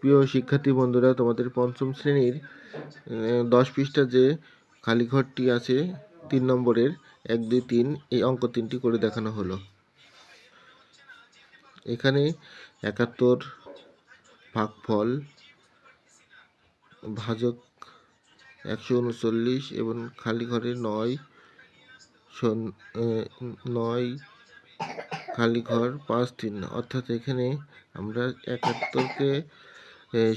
প্রিয় শিক্ষার্থী বন্ধুরা, তোমাদের পঞ্চম শ্রেণীর 10 পৃষ্ঠা যে খালি ঘরটি আছে 3 নম্বরের 1, 2, 3 এই অঙ্ক 3টি করে দেখানো হলো। এখানে 71 ভাগফল ভাজক 139 এবং খালি ঘরে 9 খালি ঘর 5, 3, অর্থাৎ এখানে আমরা 71কে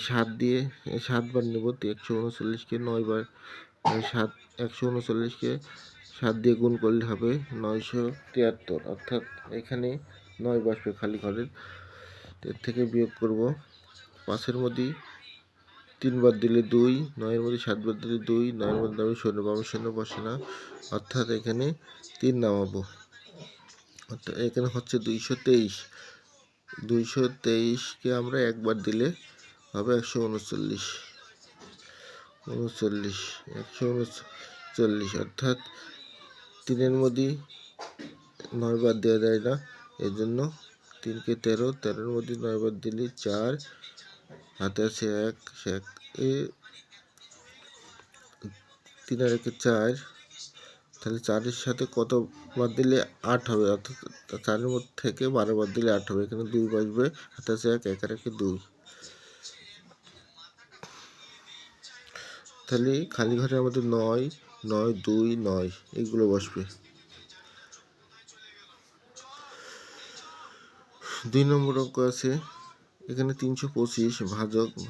7 দিয়ে 7 বার নেব। 139কে 9 বার 139কে 7 দিয়ে গুণ করলে হবে 973, অর্থাৎ এখানে 9 বসবে খালি ঘরের। এর থেকে বিয়োগ করব। 5-এর মধ্যে 3 বার দিলে 2, 9-এর মধ্যে 7 বার দিলে 2, 9-এর মধ্যে আমি 0 পাবো, 0 বসে না, অর্থাৎ এখানে 3 নামাবো। অর্থাৎ এখানে হচ্ছে 223। 223কে আমরা একবার দিলে হবে 139, 139, অর্থাৎ 3-এর মধ্যে 9 বার দেওয়া যায় না, এর জন্য 3কে 13, 13-এর মধ্যে 9 বার দিলে 4, হাতে আছে 1, 3 আর 1 4, তাহলে 4-এর সাথে কত বার দিলে 8 হবে, অর্থাৎ 4-এর মধ্যে থেকে 12 বার দিলে 8 হবে। এখানে 2 বসবে, হাতে আছে 1, 1 আর 1 2, তাহলে খালি ঘরে আমাদের 9, 9, 2, 9 এইগুলো বসবে। 2 নম্বর অঙ্ক আছে, এখানে 325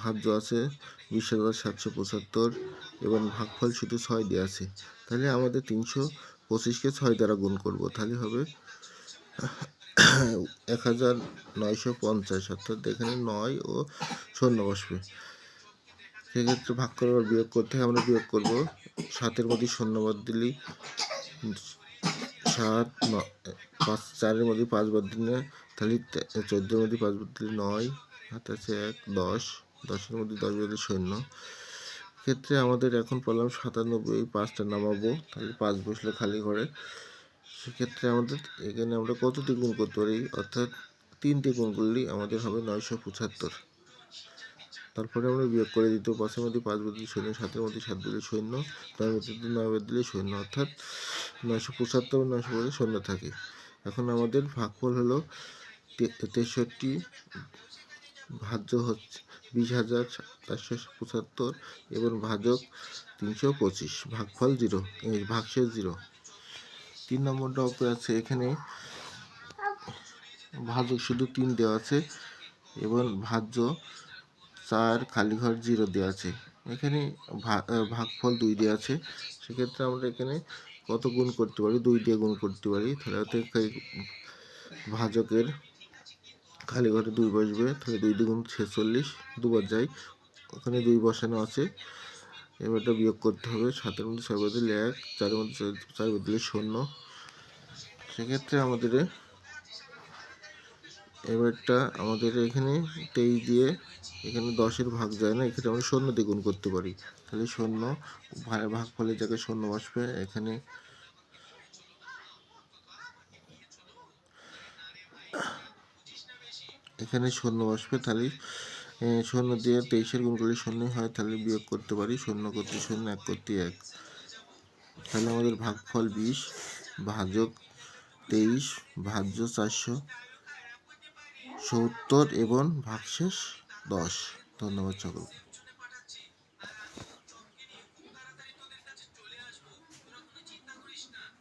ভাজ্য আছে 20,775 এবং ভাগফল শুধু 6 দেওয়া আছে। তাহলে আমাদের 325কে 6 দ্বারা গুণ করব, তাহলে হবে 1950, অর্থাৎ এখানে 9 ও 0 বসবে। সেক্ষেত্রে ভাগ করবার বিয়োগ করতে হয়, আমরা বিয়োগ করব। 7-এর মধ্যে 0 বার দিলেই 7, 5, 4-এর মধ্যে 5 বার দিলে তাহলে 14-এর মধ্যে 5 বার দিলে 9, হাতে আছে 1, 10, 10-এর মধ্যে 10 বার দিলে 0। ক্ষেত্রে আমাদের এখন পেলাম 97, 5টা নামাবো, তাহলে 5 বসলে খালি ঘরে। সেক্ষেত্রে আমাদের এখানে আমরা কতটি গুণ করতে পারি, অর্থাৎ 3টি গুণ করলেই আমাদের হবে 975। তারপরে আমরা বিয়োগ করে দিতে, 5-এর মধ্যে 5 বার দিলে 0, 7-এর মধ্যে 7 দিলে 0, 9-এর মধ্যে 9 বার দিলে 0, অর্থাৎ 975 900 0 থাকে। এখন আমাদের ভাগফল হলো 63, ভাজ্য হচ্ছে 20,475 এবং ভাজক 325, ভাগফল 0, ভাগশেষ 0। 3 নম্বরটা অঙ্ক আছে, এখানে ভাজক শুধু 3 দেওয়া আছে এবং ভাজ্য 4, খালি ঘর 0 দেওয়া আছে। এখানে ভাগফল 2 দেওয়া আছে। সেক্ষেত্রে আমরা এখানে কত গুণ করতে পারি, 2 দিয়ে গুণ করতে পারি। তাহলে ভাজকের খালি ঘরে 2 বসবে, তাহলে 2 দ্বিগুণ 46, দুবার যায়, ওখানে 2 বসানো আছে। এবারটা বিয়োগ করতে হবে। 7-এর মধ্যে 6 বার দিলে 1, 4-এর মধ্যে 4 বার দিলে 0। সেক্ষেত্রে আমাদের এবারটা আমাদের এখানে 23 দিয়ে, এখানে 10-এর ভাগ যায় না, এখানে আমরা 0 দিয়ে গুণ করতে পারি। তাহলে 0 ভাগফলের জায়গায় 0 বসবে। এখানে 0 বসবে, তাহলে 0 দিয়ে 23-এর গুণ করলে 0 হয়, তাহলে বিয়োগ করতে পারি। 0 করতে 0, 1 করতে 1, তাহলে আমাদের ভাগফল 20, ভাজক 23, ভাজ্য 470 এবং ভাগশেষ 10। ধন্যবাদ সকলকে।